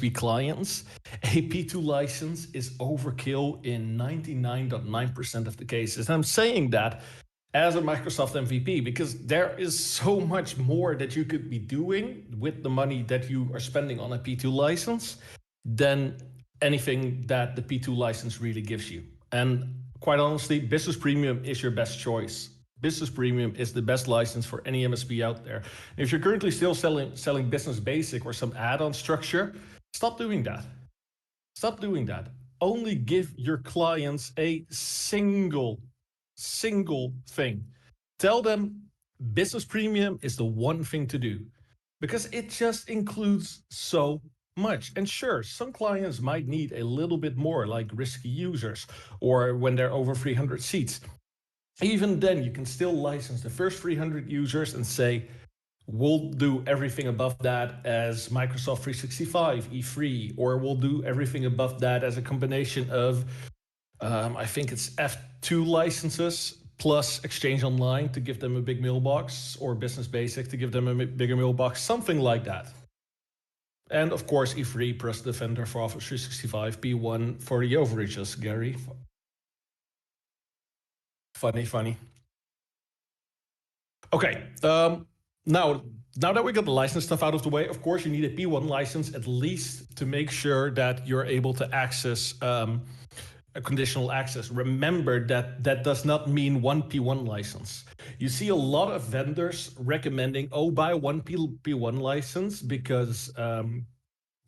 MSP clients, a P2 license is overkill in 99.9% of the cases. And I'm saying that as a Microsoft MVP, because there is so much more that you could be doing with the money that you are spending on a P2 license than anything that the P2 license really gives you. And quite honestly, Business Premium is your best choice. Business Premium is the best license for any MSP out there. If you're currently still selling Business Basic or some add-on structure, stop doing that. Stop doing that. Only give your clients a single thing. Tell them Business Premium is the one thing to do, because it just includes so much. And sure, some clients might need a little bit more, like risky users or when they're over 300 seats. Even then, you can still license the first 300 users and say, we'll do everything above that as Microsoft 365 E3, or we'll do everything above that as a combination of, I think it's F2 licenses plus Exchange Online to give them a big mailbox, or Business Basic to give them a bigger mailbox, something like that. And of course, E3 plus Defender for Office 365, P1 for the overages, Gary. Funny. Okay, now that we got the license stuff out of the way, of course, you need a P1 license at least to make sure that you're able to access a conditional access. Remember that does not mean one P1 license. You see a lot of vendors recommending, buy one P1 license because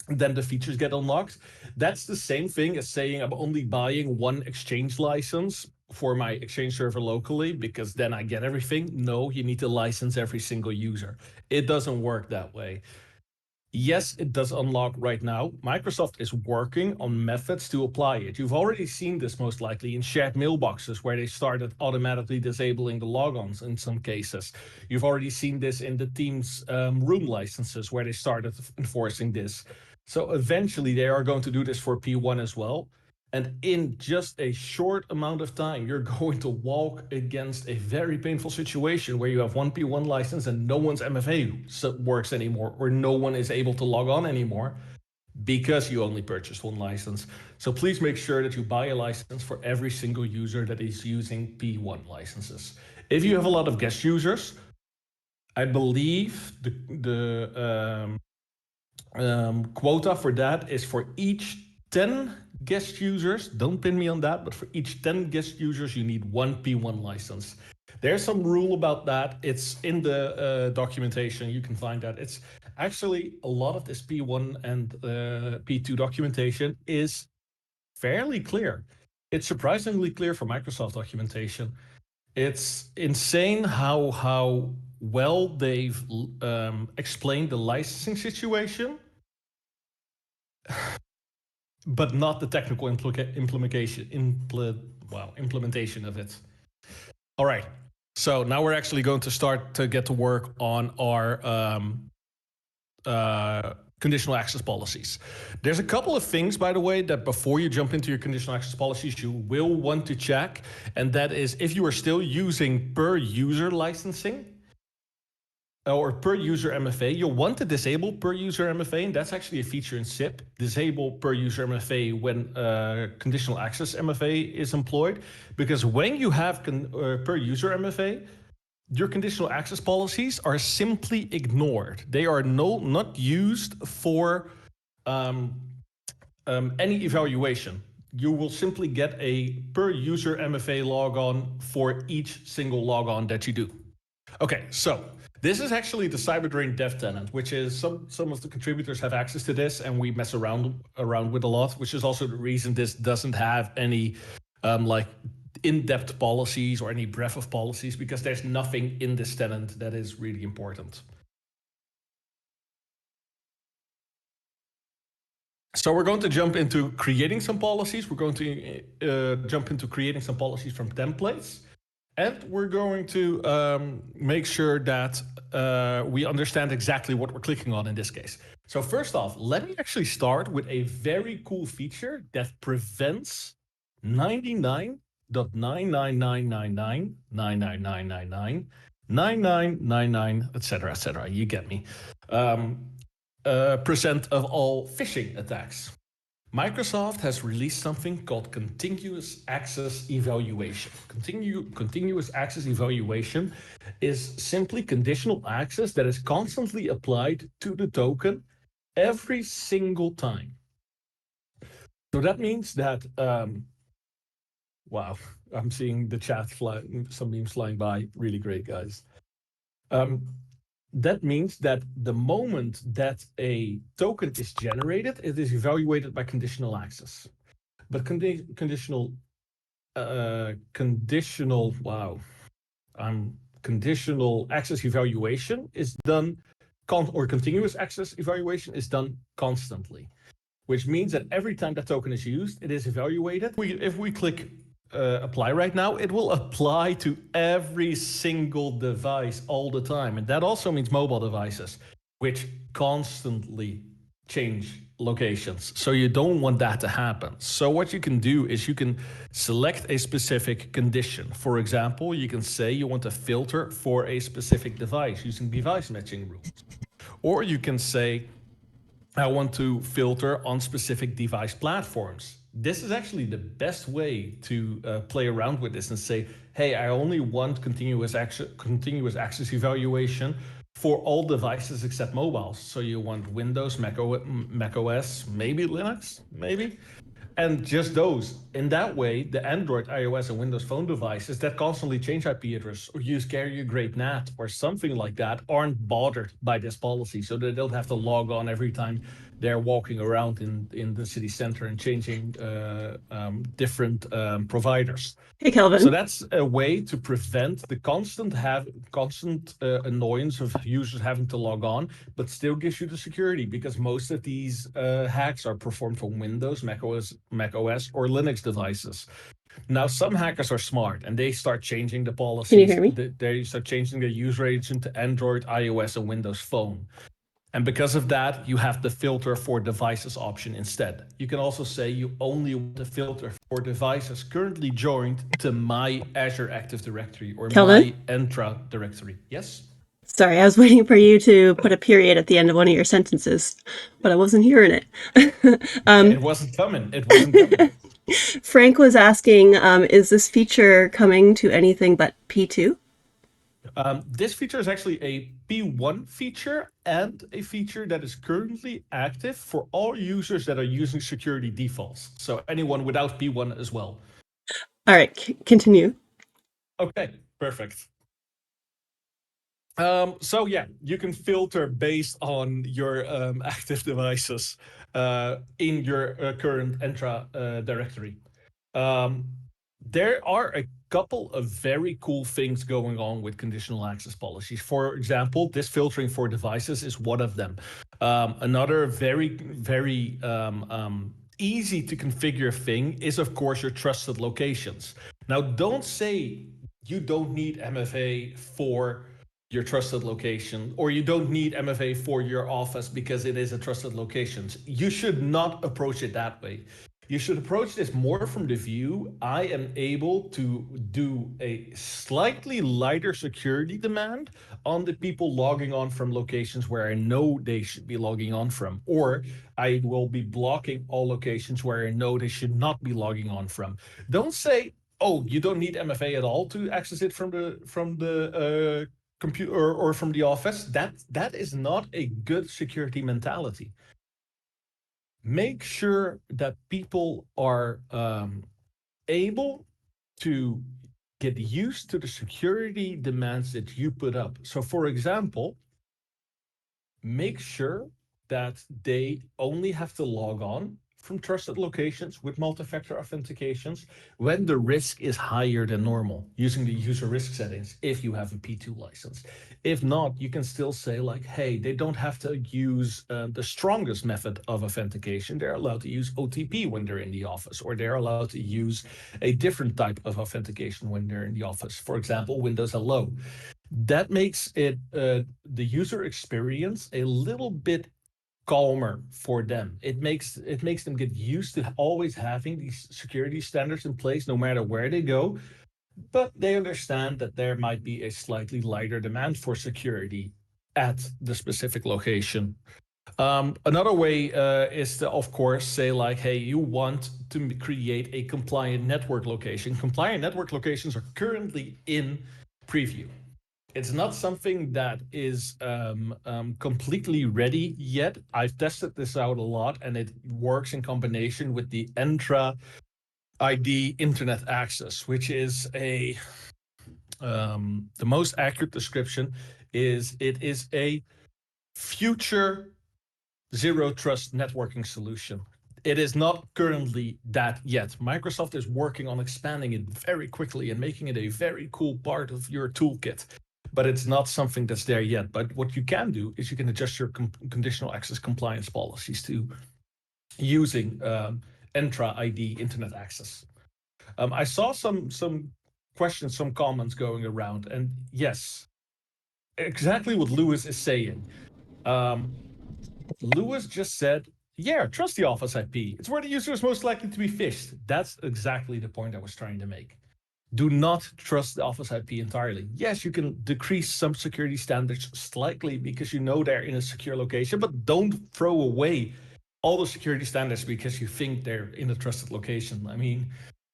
then the features get unlocked. That's the same thing as saying I'm only buying one Exchange license for my Exchange server locally because then I get everything. No, you need to license every single user. It doesn't work that way. Yes, it does unlock right now. Microsoft is working on methods to apply it. You've already seen this most likely in shared mailboxes where they started automatically disabling the logons in some cases. You've already seen this in the Teams room licenses where they started enforcing this. So eventually they are going to do this for P1 as well. And in just a short amount of time, you're going to walk against a very painful situation where you have one P1 license and no one's MFA works anymore, or no one is able to log on anymore because you only purchased one license. So please make sure that you buy a license for every single user that is using P1 licenses. If you have a lot of guest users, I believe the quota for that is for each 10 guest users, don't pin me on that, but for each 10 guest users, you need one P1 license. There's some rule about that. It's in the documentation. You can find that. It's actually a lot of this P1 and P2 documentation is fairly clear. It's surprisingly clear for Microsoft documentation. It's insane how well they've explained the licensing situation, but not the technical implementation of it. All right, so now we're actually going to start to get to work on our conditional access policies. There's a couple of things, by the way, that before you jump into your conditional access policies, you will want to check, and that is if you are still using per user licensing, or per user MFA, you'll want to disable per user MFA, and that's actually a feature in CIPP. Disable per user MFA when conditional access MFA is employed, because when you have per user MFA, your conditional access policies are simply ignored. They are not used for any evaluation. You will simply get a per user MFA logon for each single logon that you do. Okay, so this is actually the CyberDrain dev tenant, which is some of the contributors have access to this, and we mess around with a lot, which is also the reason this doesn't have any like in-depth policies or any breadth of policies, because there's nothing in this tenant that is really important. So we're going to jump into creating some policies. We're going to jump into creating some policies from templates. And we're going to make sure that we understand exactly what we're clicking on in this case. So first off, let me actually start with a very cool feature that prevents 99.99999999999, etc., etc. You get me. of all phishing attacks. Microsoft has released something called Continuous Access Evaluation. Continuous Access Evaluation is simply conditional access that is constantly applied to the token every single time. So that means that, wow, I'm seeing the chat some memes flying by. Really great, guys. That means that the moment that a token is generated, it is evaluated by conditional access. But conditional access evaluation is done, or continuous access evaluation is done constantly, which means that every time that token is used, it is evaluated. If we click apply right now, it will apply to every single device all the time. And that also means mobile devices, which constantly change locations. So you don't want that to happen. So what you can do is you can select a specific condition. For example, you can say you want a filter for a specific device using device matching rules. Or you can say, I want to filter on specific device platforms. This is actually the best way to play around with this and say, hey, I only want continuous access evaluation for all devices except mobiles. So you want Windows, Mac OS, maybe Linux, maybe, and just those. In that way, the Android, iOS, and Windows Phone devices that constantly change IP address or use carrier-grade NAT or something like that aren't bothered by this policy, so they don't have to log on every time they're walking around in the city center and changing different providers. Hey, Kelvin. So that's a way to prevent the constant annoyance of users having to log on, but still gives you the security, because most of these hacks are performed from Windows, Mac OS, or Linux devices. Now, some hackers are smart and they start changing the policies. Can you hear me? They start changing the user agent to Android, iOS, and Windows Phone. And because of that, you have the filter for devices option instead. You can also say you only want to filter for devices currently joined to my Azure Active Directory or Kelvin? my Entra directory. Yes? Sorry, I was waiting for you to put a period at the end of one of your sentences, but I wasn't hearing it. It wasn't coming. It wasn't coming. Frank was asking, is this feature coming to anything but P2? This feature is actually a P1 feature and a feature that is currently active for all users that are using security defaults. So anyone without P1 as well. All right, continue. Okay, perfect. So yeah, you can filter based on your active devices in your current Entra directory. There are a couple of very cool things going on with conditional access policies. For example, this filtering for devices is one of them. Another very easy to configure thing is, of course, your trusted locations. Now, don't say you don't need MFA for your trusted location, or you don't need MFA for your office because it is a trusted location. You should not approach it that way. You should approach this more from the view, I am able to do a slightly lighter security demand on the people logging on from locations where I know they should be logging on from, or I will be blocking all locations where I know they should not be logging on from. Don't say, oh, you don't need MFA at all to access it from the computer or from the office. That is not a good security mentality. Make sure that people are able to get used to the security demands that you put up. So for example, make sure that they only have to log on from trusted locations with multi-factor authentications when the risk is higher than normal, using the user risk settings if you have a P2 license. If not, you can still say like, hey, they don't have to use the strongest method of authentication. They're allowed to use OTP when they're in the office, or they're allowed to use a different type of authentication when they're in the office. For example, Windows Hello. That makes it the user experience a little bit calmer for them. It makes them get used to always having these security standards in place no matter where they go, but they understand that there might be a slightly lighter demand for security at the specific location. Another way is to, of course, say like, hey, you want to create a compliant network location. Compliant network locations are currently in preview. It's not something that is completely ready yet. I've tested this out a lot, and it works in combination with the Entra ID Internet Access, which is the most accurate description is it is a future zero trust networking solution. It is not currently that yet. Microsoft is working on expanding it very quickly and making it a very cool part of your toolkit, but it's not something that's there yet. But what you can do is you can adjust your conditional access compliance policies to using Entra ID Internet Access. I saw some questions, some comments going around, and yes, exactly what Lewis is saying. Lewis just said, yeah, trust the Office IP. It's where the user is most likely to be phished. That's exactly the point I was trying to make. Do not trust the Office IP entirely. Yes, you can decrease some security standards slightly because you know they're in a secure location, but don't throw away all the security standards because you think they're in a trusted location. I mean,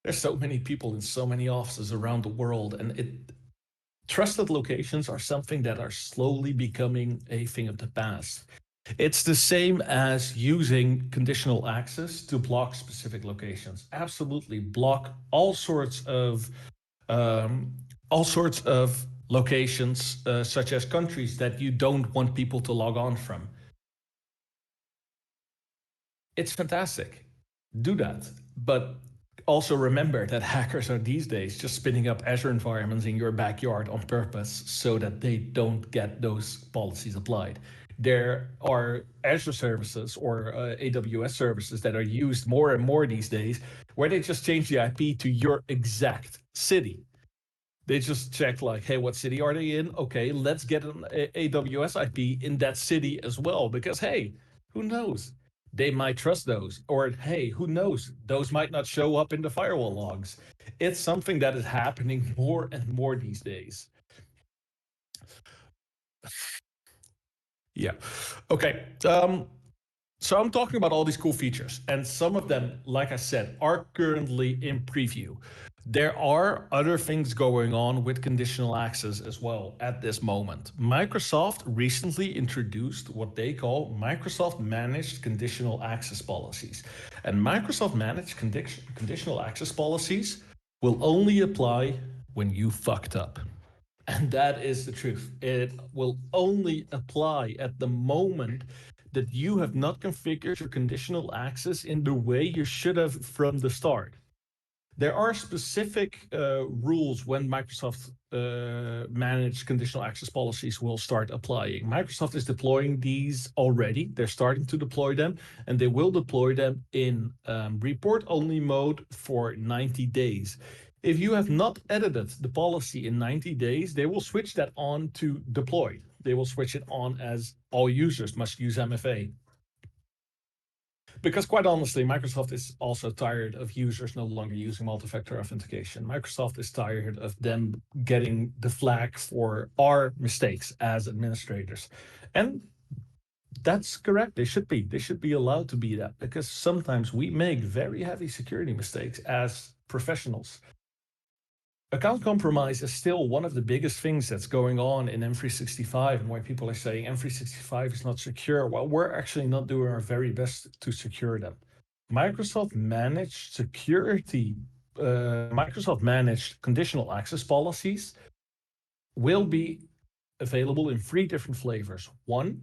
there's so many people in so many offices around the world, and trusted locations are something that are slowly becoming a thing of the past. It's the same as using conditional access to block specific locations. Absolutely, block all sorts of locations, such as countries that you don't want people to log on from. It's fantastic. Do that, but also remember that hackers are these days just spinning up Azure environments in your backyard on purpose so that they don't get those policies applied. There are Azure services or AWS services that are used more and more these days where they just change the IP to your exact city. They just check like, hey, what city are they in? Okay, let's get an AWS IP in that city as well, because hey, who knows? They might trust those. Or hey, who knows? Those might not show up in the firewall logs. It's something that is happening more and more these days. Yeah. Okay. So I'm talking about all these cool features, and some of them, like I said, are currently in preview. There are other things going on with conditional access as well at this moment. Microsoft recently introduced what they call Microsoft Managed Conditional Access Policies. And Microsoft Managed Conditional Access Policies will only apply when you fucked up. And that is the truth. It will only apply at the moment that you have not configured your conditional access in the way you should have from the start. There are specific rules when Microsoft managed conditional access policies will start applying. Microsoft is deploying these already. They're starting to deploy them, and they will deploy them in report-only mode for 90 days. If you have not edited the policy in 90 days, they will switch that on to deployed. They will switch it on as all users must use MFA. Because quite honestly, Microsoft is also tired of users no longer using multi-factor authentication. Microsoft is tired of them getting the flag for our mistakes as administrators. And that's correct. They should be. They should be allowed to be that, because sometimes we make very heavy security mistakes as professionals. Account compromise is still one of the biggest things that's going on in M365, and why people are saying M365 is not secure. Well, we're actually not doing our very best to secure them. Microsoft managed security, Microsoft managed conditional access policies will be available in 3 different flavors. One,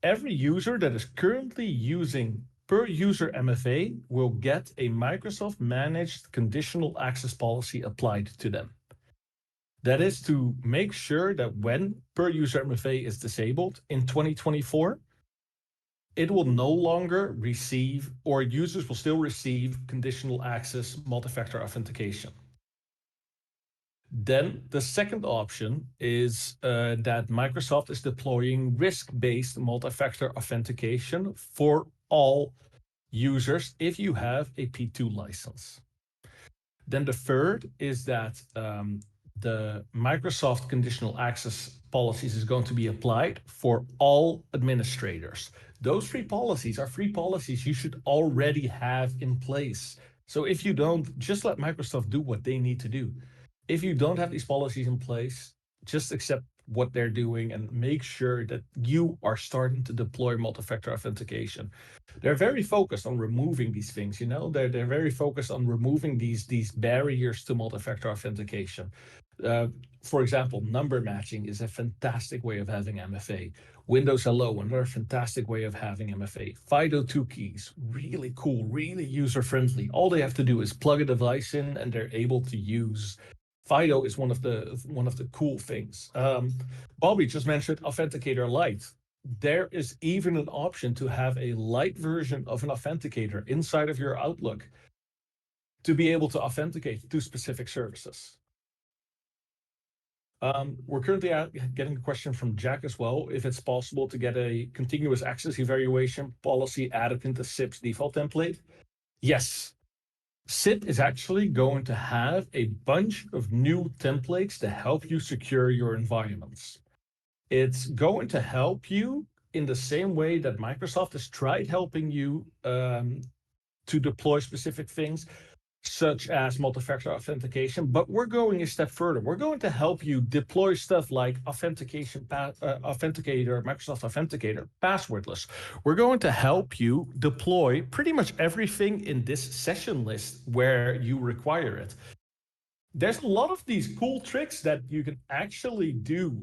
every user that is currently using per user MFA will get a Microsoft managed conditional access policy applied to them. That is to make sure that when per user MFA is disabled in 2024, it will no longer receive, or users will still receive, conditional access multi-factor authentication. Then the second option is that Microsoft is deploying risk-based multi-factor authentication for all users if you have a P2 license. Then the third is that the Microsoft conditional access policies is going to be applied for all administrators. Those free policies are free policies you should already have in place. So if you don't, just let Microsoft do what they need to do. If you don't have these policies in place, just accept what they're doing and make sure that you are starting to deploy multi-factor authentication. They're very focused on removing these things, you know, they're very focused on removing these barriers to multi-factor authentication. For example, number matching is a fantastic way of having MFA. Windows Hello, another fantastic way of having MFA. FIDO2 keys, really cool, really user-friendly. All they have to do is plug a device in and they're able to use. FIDO is one of the cool things. Bobby just mentioned Authenticator Lite. There is even an option to have a light version of an authenticator inside of your Outlook to be able to authenticate to specific services. We're currently getting a question from Jack as well, if it's possible to get a continuous access evaluation policy added into CIPP's default template. Yes, CIPP is actually going to have a bunch of new templates to help you secure your environments. It's going to help you in the same way that Microsoft has tried helping you to deploy specific things, such as multi-factor authentication, but we're going a step further. We're going to help you deploy stuff like Authenticator, Microsoft Authenticator, Passwordless. We're going to help you deploy pretty much everything in this session list where you require it. There's a lot of these cool tricks that you can actually do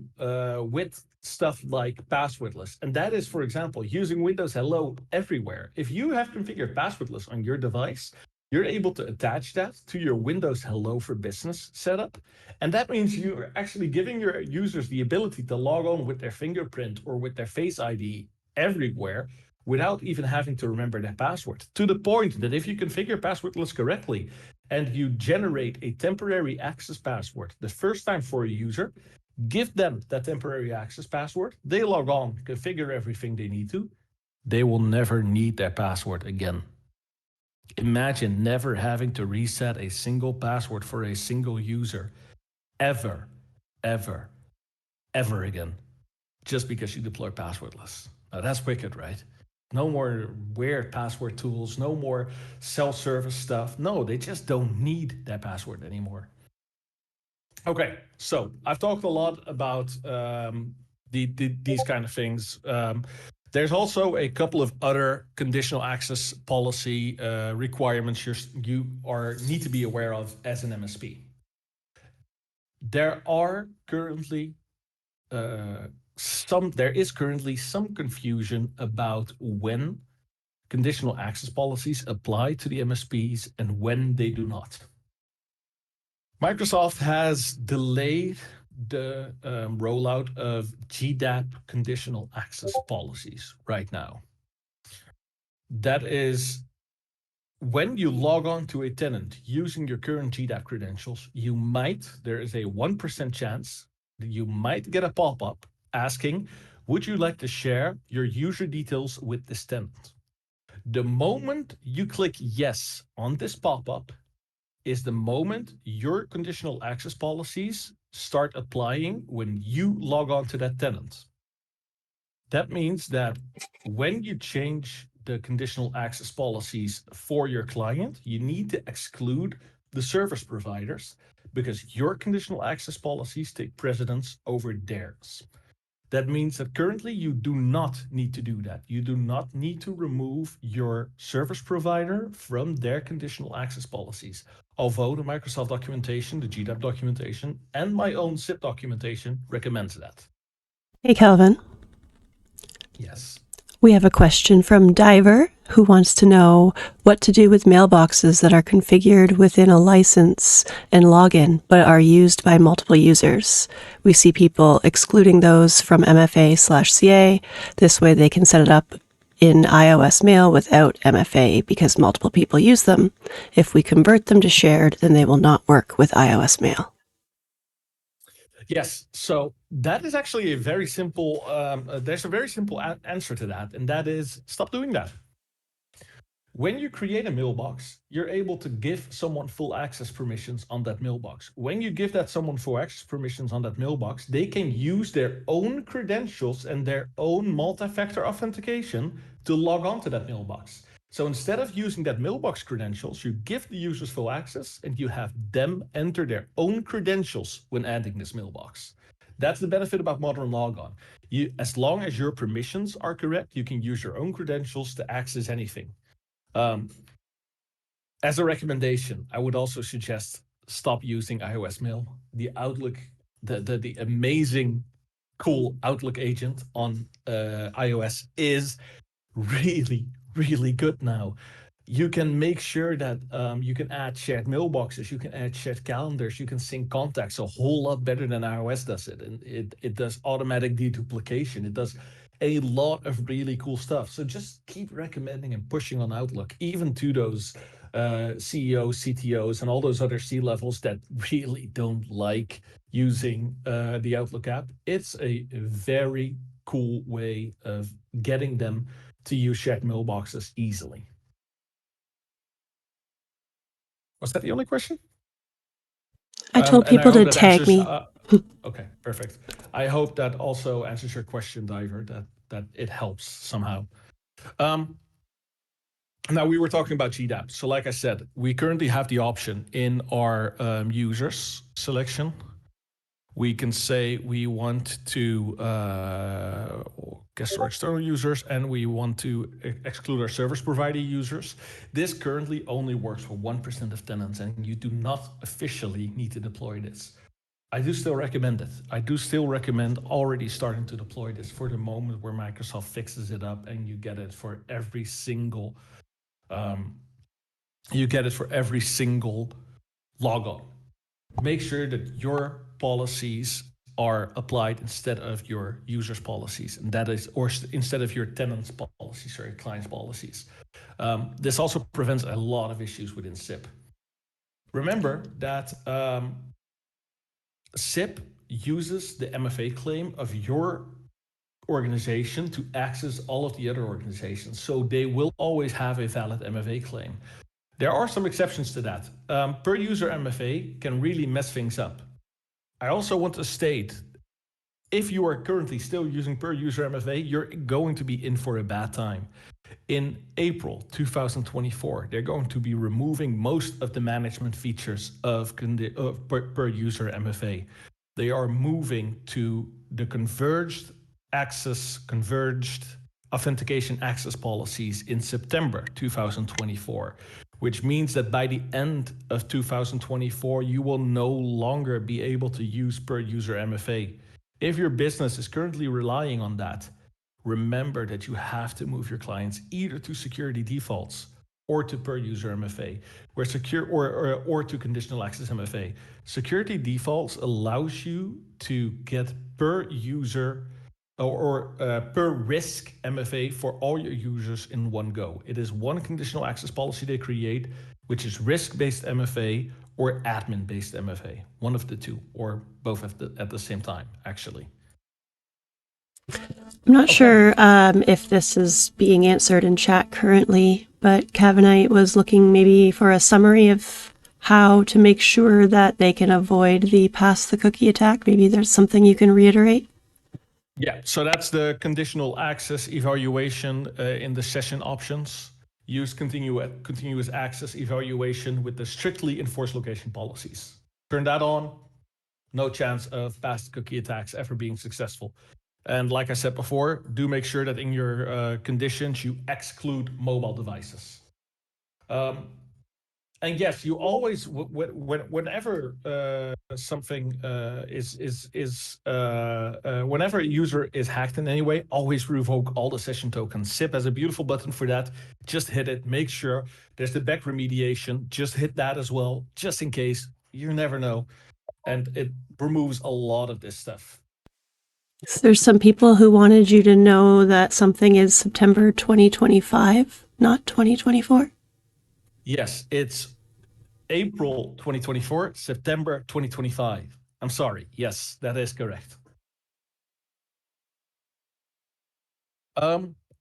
with stuff like Passwordless. And that is, for example, using Windows Hello everywhere. If you have configured Passwordless on your device, you're able to attach that to your Windows Hello for Business setup. And that means you're actually giving your users the ability to log on with their fingerprint or with their Face ID everywhere without even having to remember their password. To the point that if you configure Passwordless correctly and you generate a temporary access password the first time for a user, give them that temporary access password, they log on, configure everything they need to, they will never need their password again. Imagine never having to reset a single password for a single user ever, ever, ever again, just because you deploy Passwordless. Now that's wicked, right? No more weird password tools, no more self-service stuff. No, they just don't need that password anymore. Okay, so I've talked a lot about these kind of things. There's also a couple of other conditional access policy requirements you need to be aware of as an MSP. There are currently there is currently some confusion about when conditional access policies apply to the MSPs and when they do not. Microsoft has delayed the rollout of GDAP conditional access policies right now. That is, when you log on to a tenant using your current GDAP credentials, there is a 1% chance that you might get a pop-up asking, would you like to share your user details with this tenant? The moment you click yes on this pop-up is the moment your conditional access policies start applying when you log on to that tenant. That means that when you change the conditional access policies for your client, you need to exclude the service providers because your conditional access policies take precedence over theirs. That means that currently you do not need to do that. You do not need to remove your service provider from their conditional access policies. Although the Microsoft documentation, the GDAP documentation, and my own CIPP documentation recommends that. Hey, Calvin. Yes. We have a question from Diver who wants to know what to do with mailboxes that are configured within a license and login, but are used by multiple users. We see people excluding those from MFA/CA. This way they can set it up in iOS Mail without MFA because multiple people use them. If we convert them to shared, then they will not work with iOS Mail. Yes, so that is actually a very simple, there's a very simple answer to that, and that is stop doing that. When you create a mailbox, you're able to give someone full access permissions on that mailbox. When you give that someone full access permissions on that mailbox, they can use their own credentials and their own multi-factor authentication to log on to that mailbox. So instead of using that mailbox credentials, you give the users full access and you have them enter their own credentials when adding this mailbox. That's the benefit about modern logon. As long as your permissions are correct, you can use your own credentials to access anything. As a recommendation, I would also suggest stop using iOS Mail. The Outlook, the amazing, cool Outlook agent on iOS is really, really good now. You can make sure that you can add shared mailboxes, you can add shared calendars, you can sync contacts a whole lot better than iOS does it. And it does automatic deduplication. It does a lot of really cool stuff. So just keep recommending and pushing on Outlook, even to those CEOs, CTOs, and all those other C-levels that really don't like using the Outlook app. It's a very cool way of getting them to use shared mailboxes easily. Was that the only question? I told people to tag me. Okay, perfect. I hope that also answers your question, Diver, that it helps somehow. Now, we were talking about GDAP. So like I said, we currently have the option in our users selection. We can say we want to guest or external users, and we want to exclude our service provider users. This currently only works for 1% of tenants, and you do not officially need to deploy this. I do still recommend it. I do still recommend already starting to deploy this for the moment where Microsoft fixes it up and you get it for every single logon. Make sure that your policies are applied instead of your users' policies, and that is, or instead of your tenants' policies, sorry, clients' policies. This also prevents a lot of issues within CIPP. Remember that CIPP uses the MFA claim of your organization to access all of the other organizations, so they will always have a valid MFA claim. There are some exceptions to that. Per user MFA can really mess things up. I also want to state, if you are currently still using per user MFA, you're going to be in for a bad time. In April 2024, they're going to be removing most of the management features of per user MFA. They are moving to the converged authentication access policies in September 2024, which means that by the end of 2024, you will no longer be able to use per user MFA. If your business is currently relying on that, remember that you have to move your clients either to security defaults or to per user MFA, where or to conditional access MFA. Security defaults allows you to get per user or per risk MFA for all your users in one go. It is one conditional access policy they create, which is risk-based MFA or admin-based MFA, one of the two, or both at the same time, actually. I'm not sure if this is being answered in chat currently, but Cavanite was looking maybe for a summary of how to make sure that they can avoid the pass the cookie attack. Maybe there's something you can reiterate. Yeah, so that's the conditional access evaluation in the session options. Use continuous access evaluation with the strictly enforced location policies. Turn that on, no chance of pass the cookie attacks ever being successful. And like I said before, do make sure that in your conditions you exclude mobile devices. And yes, you always, whenever something whenever a user is hacked in any way, always revoke all the session tokens. CIPP has a beautiful button for that. Just hit it. Make sure there's the back remediation. Just hit that as well, just in case. You never know. And it removes a lot of this stuff. There's some people who wanted you to know that something is September 2025, not 2024. Yes, it's April 2024, September 2025. I'm sorry. Yes, that is correct.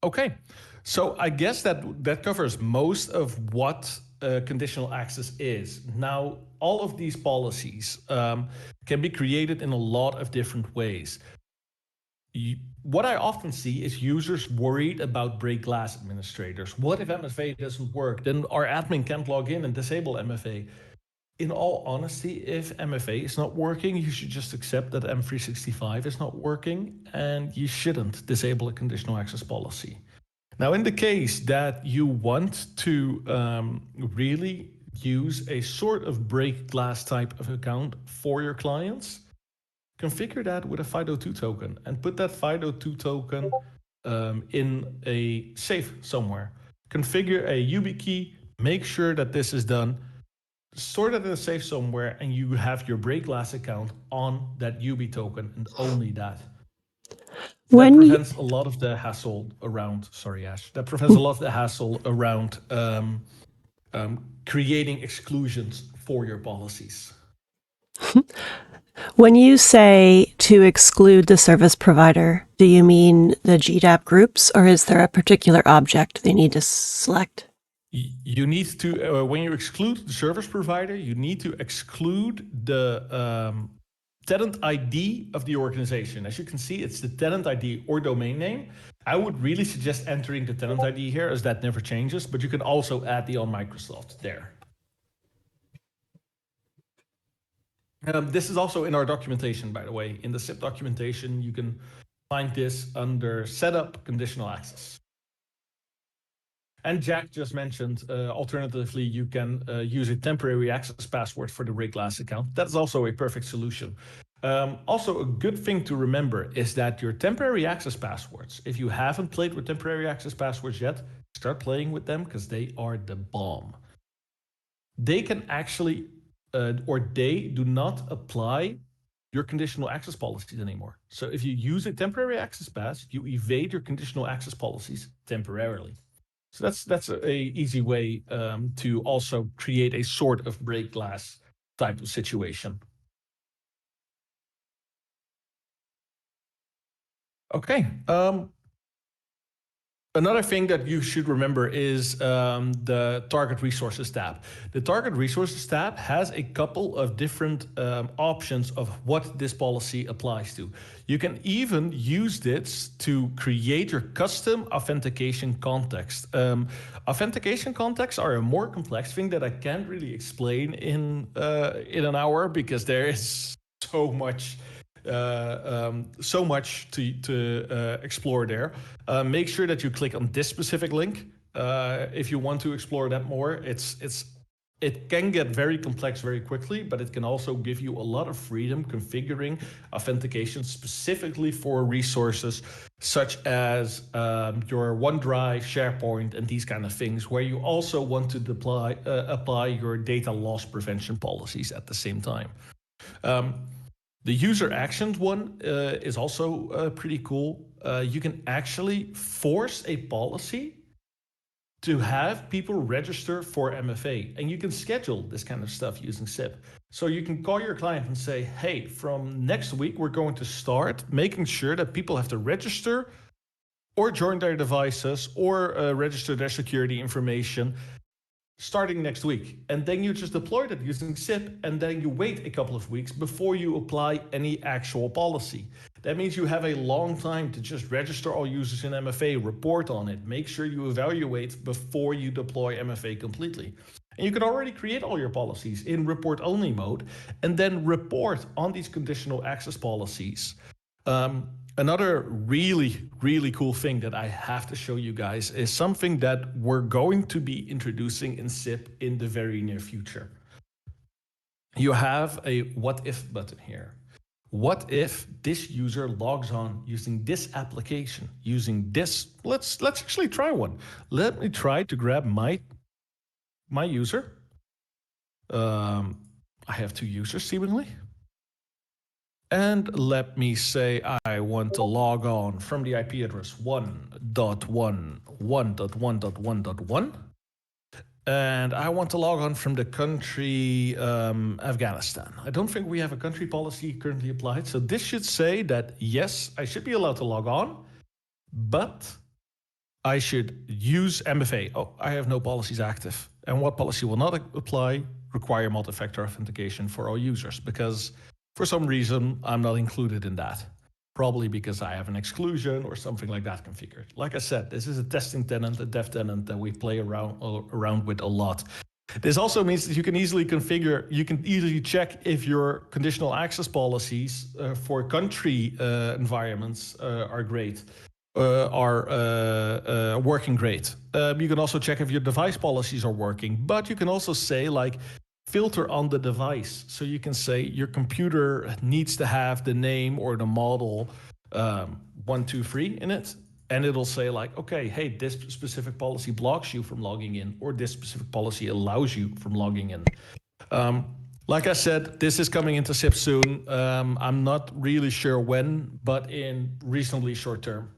Okay, So I guess that covers most of what conditional access is. Now, all of these policies can be created in a lot of different ways. What I often see is users worried about break glass administrators. What if MFA doesn't work? Then our admin can't log in and disable MFA. In all honesty, if MFA is not working, you should just accept that M365 is not working, and you shouldn't disable a conditional access policy. Now, in the case that you want to really use a sort of break glass type of account for your clients, configure that with a FIDO2 token and put that FIDO2 token in a safe somewhere. Configure a YubiKey, make sure that this is done, store it in a safe somewhere, and you have your break glass account on that Yubi token and only that. That prevents a lot of the hassle around, sorry, Ash, that prevents a lot of the hassle around creating exclusions for your policies. When you say to exclude the service provider, do you mean the GDAP groups, or is there a particular object they need to select? You need to, when you exclude the service provider, you need to exclude the tenant ID of the organization. As you can see, it's the tenant ID or domain name. I would really suggest entering the tenant ID here, as that never changes, but you can also add the on Microsoft there. This is also in our documentation, by the way. In the CIPP documentation, you can find this under Setup Conditional Access. And Jack just mentioned, alternatively, you can use a temporary access password for the break glass account. That's also a perfect solution. Also, a good thing to remember is that your temporary access passwords, if you haven't played with temporary access passwords yet, start playing with them because they are the bomb. They can actually, or they do not apply your conditional access policies anymore. So if you use a temporary access pass, you evade your conditional access policies temporarily. So that's a easy way to also create a sort of break glass type of situation. Okay. Another thing that you should remember is the Target Resources tab. The Target Resources tab has a couple of different options of what this policy applies to. You can even use this to create your custom authentication context. Authentication contexts are a more complex thing that I can't really explain in an hour because there is so much to explore there. Make sure that you click on this specific link if you want to explore that more. It can get very complex very quickly, but it can also give you a lot of freedom configuring authentication specifically for resources such as your OneDrive, SharePoint, and these kind of things, where you also want to apply your data loss prevention policies at the same time. The user actions one is also pretty cool. You can actually force a policy to have people register for MFA, and you can schedule this kind of stuff using CIPP. So you can call your client and say, hey, from next week, we're going to start making sure that people have to register or join their devices or register their security information starting next week. And then you just deploy that using CIPP, and then you wait a couple of weeks before you apply any actual policy. That means you have a long time to just register all users in MFA, report on it, make sure you evaluate before you deploy MFA completely. And you can already create all your policies in report-only mode, and then report on these conditional access policies. Another really, really cool thing that I have to show you guys is something that we're going to be introducing in CIPP in the very near future. You have a what if button here. What if this user logs on using this application, using this? Let's actually try one. Let me try to grab my user. I have two users seemingly. And let me say I want to log on from the IP address 1.1.1.1.1.1. And I want to log on from the country Afghanistan. I don't think we have a country policy currently applied. So this should say that, yes, I should be allowed to log on, but I should use MFA. Oh, I have no policies active. And what policy will not apply? Require multi-factor authentication for all users, because for some reason I'm not included in that. Probably because I have an exclusion or something like that configured. Like I said, this is a testing tenant, a dev tenant that we play around with a lot. This also means that you can easily configure, you can easily check if your conditional access policies for country environments are great. Are working great. You can also check if your device policies are working, but you can also say like filter on the device. So you can say your computer needs to have the name or the model 123 in it. And it'll say like, okay, hey, this specific policy blocks you from logging in, or this specific policy allows you from logging in. Like I said, this is coming into CIPP soon. I'm not really sure when, but in reasonably short term.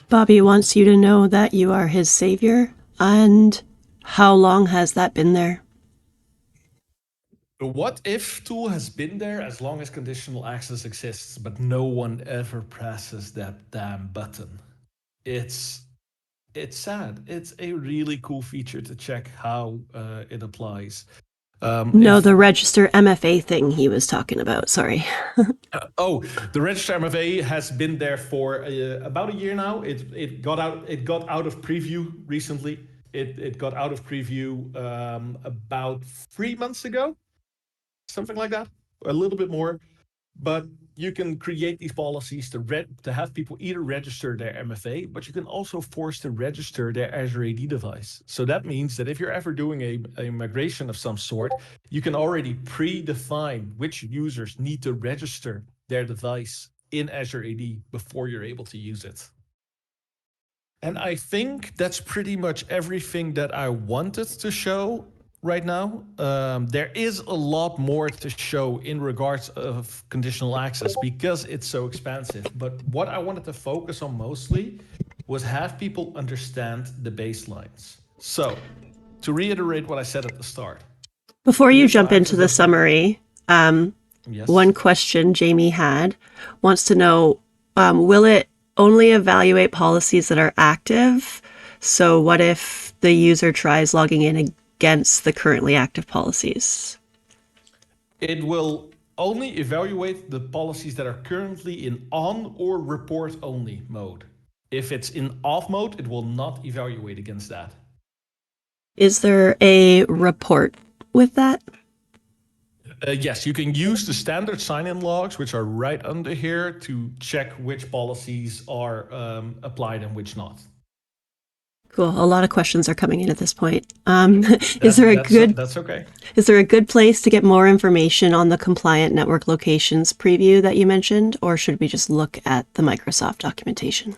Bobby wants you to know that you are his savior. And how long has that been there? The what if tool has been there as long as conditional access exists, but no one ever presses that damn button. It's sad. It's a really cool feature to check how it applies. No, the register MFA thing he was talking about. Sorry. The register MFA has been there for about a year now. It got out of preview recently. It got out of preview about 3 months ago, something like that, a little bit more. But you can create these policies to have people either register their MFA, but you can also force to register their Azure AD device. So that means that if you're ever doing a migration of some sort, you can already predefine which users need to register their device in Azure AD before you're able to use it. And I think that's pretty much everything that I wanted to show right now. There is a lot more to show in regards of conditional access because it's so expansive. But what I wanted to focus on mostly was have people understand the baselines. So to reiterate what I said at the start. Before you jump into the summary, yes. One question Jamie wants to know, will it only evaluate policies that are active? So what if the user tries logging in against the currently active policies? It will only evaluate the policies that are currently in on or report only mode. If it's in off mode, it will not evaluate against that. Is there a report with that? Yes, you can use the standard sign-in logs, which are right under here, to check which policies are applied and which not. Cool. A lot of questions are coming in at this point. Is there a good place to get more information on the compliant network locations preview that you mentioned, or should we just look at the Microsoft documentation?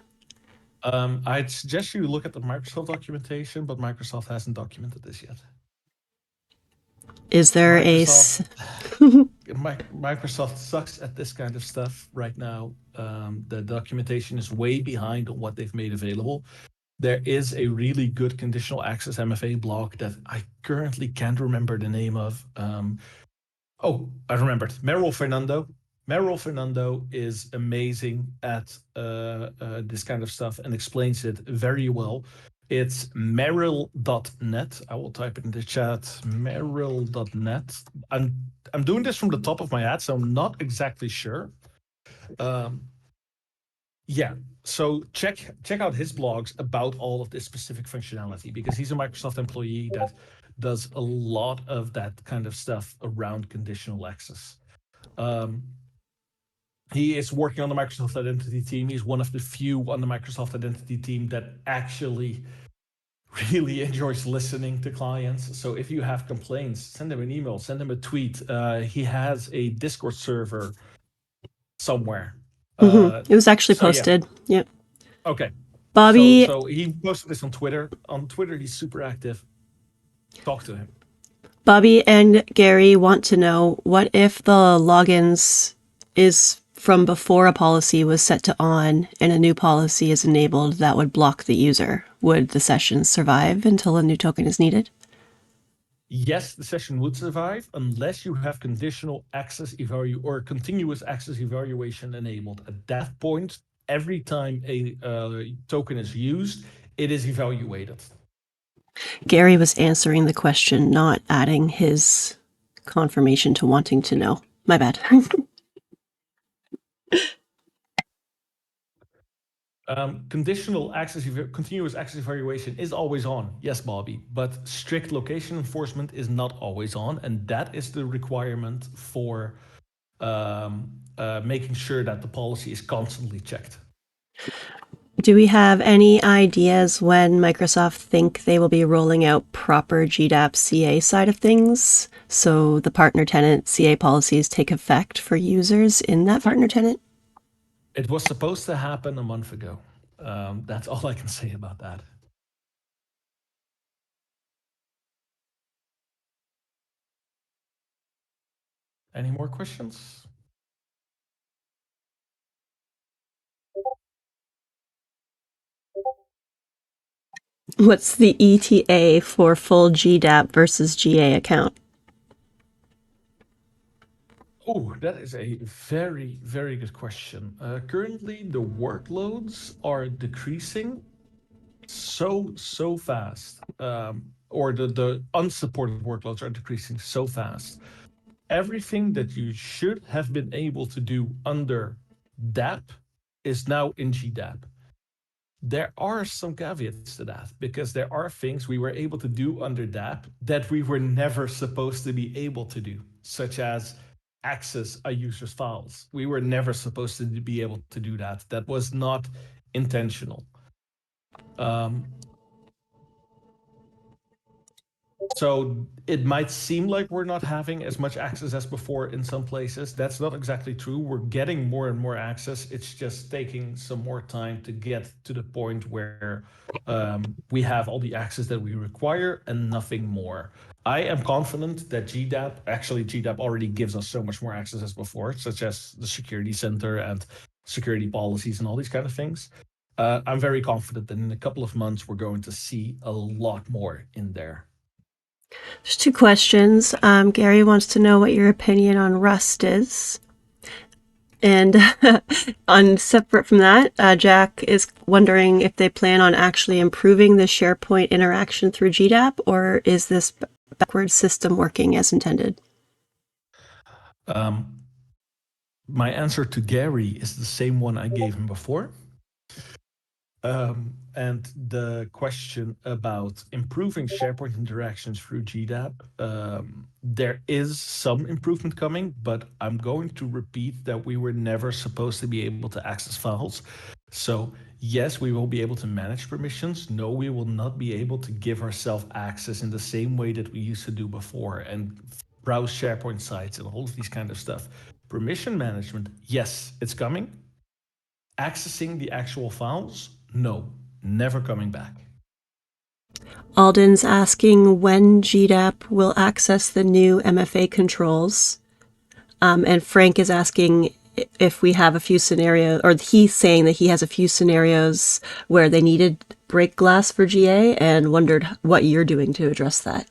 I'd suggest you look at the Microsoft documentation, but Microsoft hasn't documented this yet. Is there Microsoft sucks at this kind of stuff right now. The documentation is way behind on what they've made available. There is a really good conditional access MFA blog that I currently can't remember the name of. I remembered. Meryl Fernando is amazing at this kind of stuff and explains it very well. It's meryl.net. I will type it in the chat. Meryl.net. I'm doing this from the top of my head, so I'm not exactly sure. So check out his blogs about all of this specific functionality, because he's a Microsoft employee that does a lot of that kind of stuff around conditional access. He is working on the Microsoft Identity team. He's one of the few on the Microsoft Identity team that actually really enjoys listening to clients. So if you have complaints, send him an email, send him a tweet. He has a Discord server somewhere. It was actually posted. Yeah. Yep. Okay. Bobby. So he posted this on Twitter. On Twitter, he's super active. Talk to him. Bobby and Gary want to know, what if the logins is from before a policy was set to on and a new policy is enabled that would block the user? Would the session survive until a new token is needed? Yes, the session would survive unless you have conditional access or continuous access evaluation enabled. At that point, every time a token is used, it is evaluated. Gary was answering the question, not adding his confirmation to wanting to know. My bad. Continuous access evaluation is always on, yes, Bobby, but strict location enforcement is not always on, and that is the requirement for making sure that the policy is constantly checked. Do we have any ideas when Microsoft think they will be rolling out proper GDAP CA side of things? So the partner tenant CA policies take effect for users in that partner tenant? It was supposed to happen a month ago. That's all I can say about that. Any more questions? What's the ETA for full GDAP versus GA account? Oh, that is a very, very good question. Currently, the workloads are decreasing so fast, or the unsupported workloads are decreasing so fast. Everything that you should have been able to do under DAP is now in GDAP. There are some caveats to that because there are things we were able to do under DAP that we were never supposed to be able to do, such as access a user's files. We were never supposed to be able to do that. That was not intentional. So it might seem like we're not having as much access as before in some places. That's not exactly true. We're getting more and more access. It's just taking some more time to get to the point where we have all the access that we require and nothing more. I am confident that GDAP already gives us so much more access as before, such as the security center and security policies and all these kind of things. I'm very confident that in a couple of months, we're going to see a lot more in there. There's two questions. Gary wants to know what your opinion on Rust is. And on separate from that, Jack is wondering if they plan on actually improving the SharePoint interaction through GDAP, or is this backwards system working as intended? My answer to Gary is the same one I gave him before. And the question about improving SharePoint interactions through GDAP, there is some improvement coming, but I'm going to repeat that we were never supposed to be able to access files. So yes, we will be able to manage permissions. No, we will not be able to give ourselves access in the same way that we used to do before and browse SharePoint sites and all of these kind of stuff. Permission management, yes, it's coming. Accessing the actual files, no, never coming back. Alden's asking when GDAP will access the new MFA controls. And Frank is asking if we have a few scenarios, or he's saying that he has a few scenarios where they needed break glass for GA and wondered what you're doing to address that.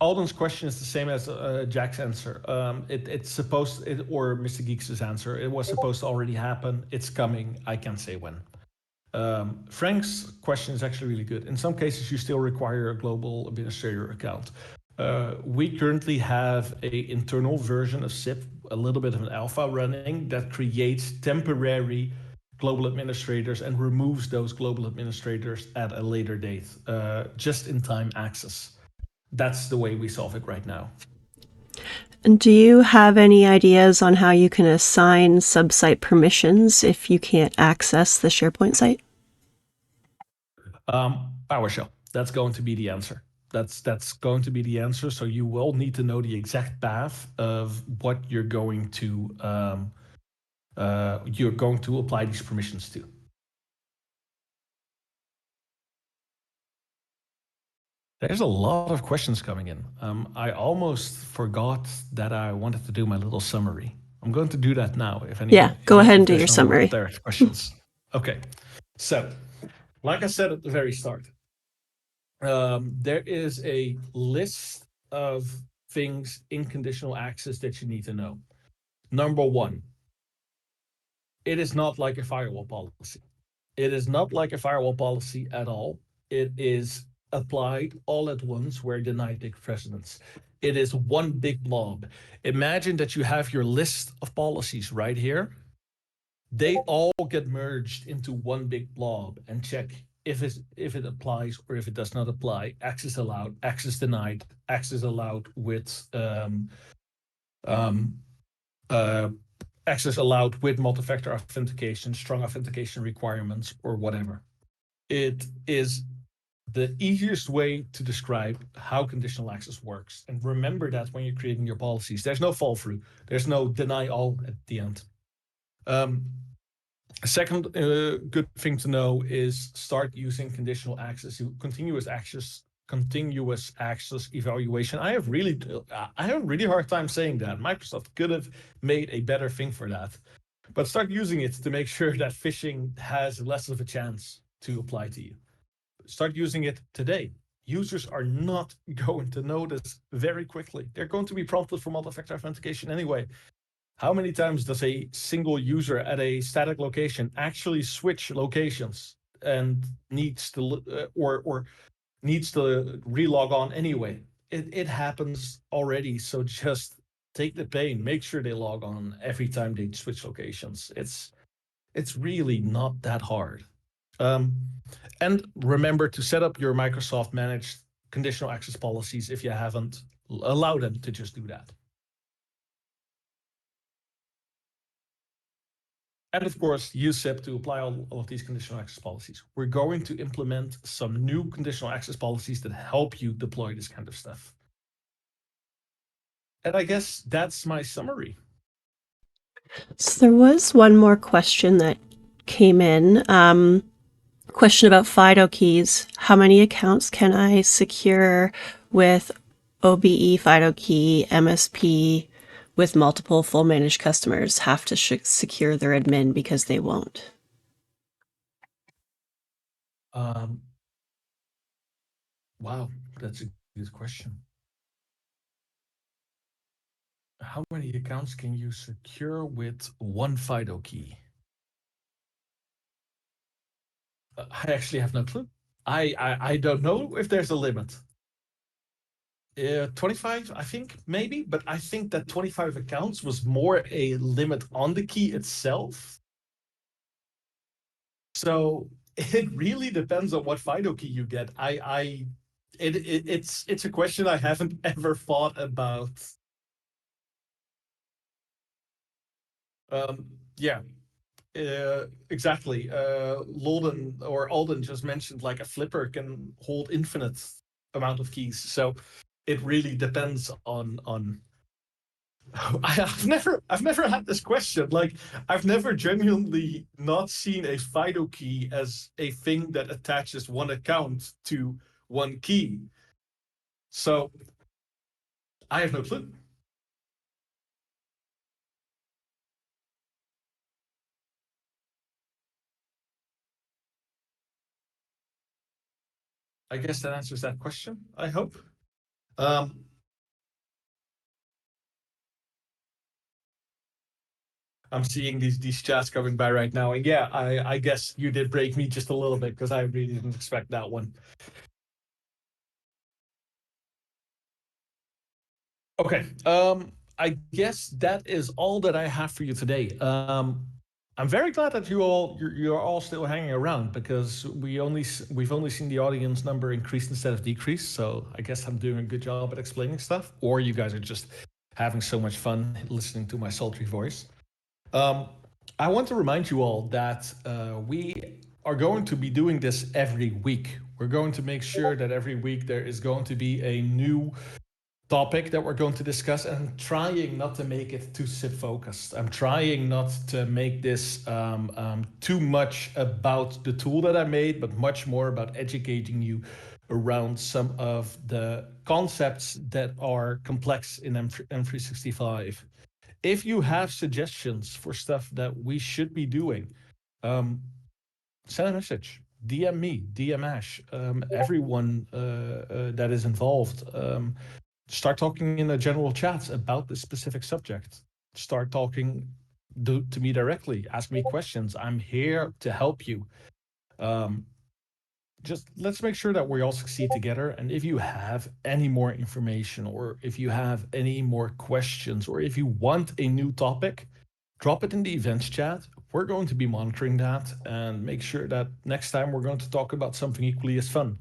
Alden's question is the same as Jack's answer. It's supposed, or Mr. Geeks' answer, it was supposed to already happen. It's coming. I can't say when. Frank's question is actually really good. In some cases, you still require a global administrator account. We currently have an internal version of CIPP, a little bit of an alpha running that creates temporary global administrators and removes those global administrators at a later date, just-in-time access. That's the way we solve it right now. And do you have any ideas on how you can assign sub-site permissions if you can't access the SharePoint site? PowerShell. That's going to be the answer. That's going to be the answer. So you will need to know the exact path of what you're going to apply these permissions to. There's a lot of questions coming in. I almost forgot that I wanted to do my little summary. I'm going to do that now. Go ahead and do your summary. Direct questions. Okay. So, like I said at the very start, there is a list of things in conditional access that you need to know. Number one, it is not like a firewall policy. It is not like a firewall policy at all. It is applied all at once where denied takes precedence. It is one big blob. Imagine that you have your list of policies right here. They all get merged into one big blob and check if it applies or if it does not apply. Access allowed, access denied, access allowed with um, uh, access allowed with multi-factor authentication, strong authentication requirements, or whatever. It is the easiest way to describe how conditional access works. And remember that when you're creating your policies, there's no fall through. There's no deny all at the end. Second good thing to know is start using conditional access, continuous access evaluation. I have a really hard time saying that. Microsoft could have made a better thing for that, but start using it to make sure that phishing has less of a chance to apply to you. Start using it today. Users are not going to notice very quickly. They're going to be prompted for multi-factor authentication anyway. How many times does a single user at a static location actually switch locations and needs to needs to relog on anyway? It happens already. So just take the pain. Make sure they log on every time they switch locations. It's really not that hard. And remember to set up your Microsoft managed conditional access policies if you haven't. Allow them to just do that. And of course, use CIPP to apply all of these conditional access policies. We're going to implement some new conditional access policies that help you deploy this kind of stuff. And I guess that's my summary. So there was one more question that came in. Question about FIDO keys. How many accounts can I secure with OBE FIDO key, MSP, with multiple full managed customers have to secure their admin because they won't? Wow, that's a good question. How many accounts can you secure with one FIDO key? I actually have no clue. I don't know if there's a limit. 25, I think, maybe, but I think that 25 accounts was more a limit on the key itself. So it really depends on what FIDO key you get. It's a question I haven't ever thought about. Yeah, exactly. Lolden or Alden just mentioned like a flipper can hold infinite amount of keys. So it really depends on I've never had this question. Like, I've never genuinely not seen a FIDO key as a thing that attaches one account to one key. So I have no clue. I guess that answers that question, I hope. I'm seeing these chats coming by right now, and yeah, I guess you did break me just a little bit because I really didn't expect that one. Okay, I guess that is all that I have for you today. I'm very glad that you're all still hanging around because we've only seen the audience number increase instead of decrease. So I guess I'm doing a good job at explaining stuff, or you guys are just having so much fun listening to my sultry voice. I want to remind you all that we are going to be doing this every week. We're going to make sure that every week there is going to be a new topic that we're going to discuss, and I'm trying not to make it too CIPP focused. I'm trying not to make this too much about the tool that I made, but much more about educating you around some of the concepts that are complex in M365. If you have suggestions for stuff that we should be doing, send a message. DM me, DM Ash, everyone that is involved. Start talking in the general chats about this specific subject. Start talking to me directly. Ask me questions. I'm here to help you. Just let's make sure that we all succeed together. And if you have any more information, or if you have any more questions, or if you want a new topic, drop it in the events chat. We're going to be monitoring that and make sure that next time we're going to talk about something equally as fun.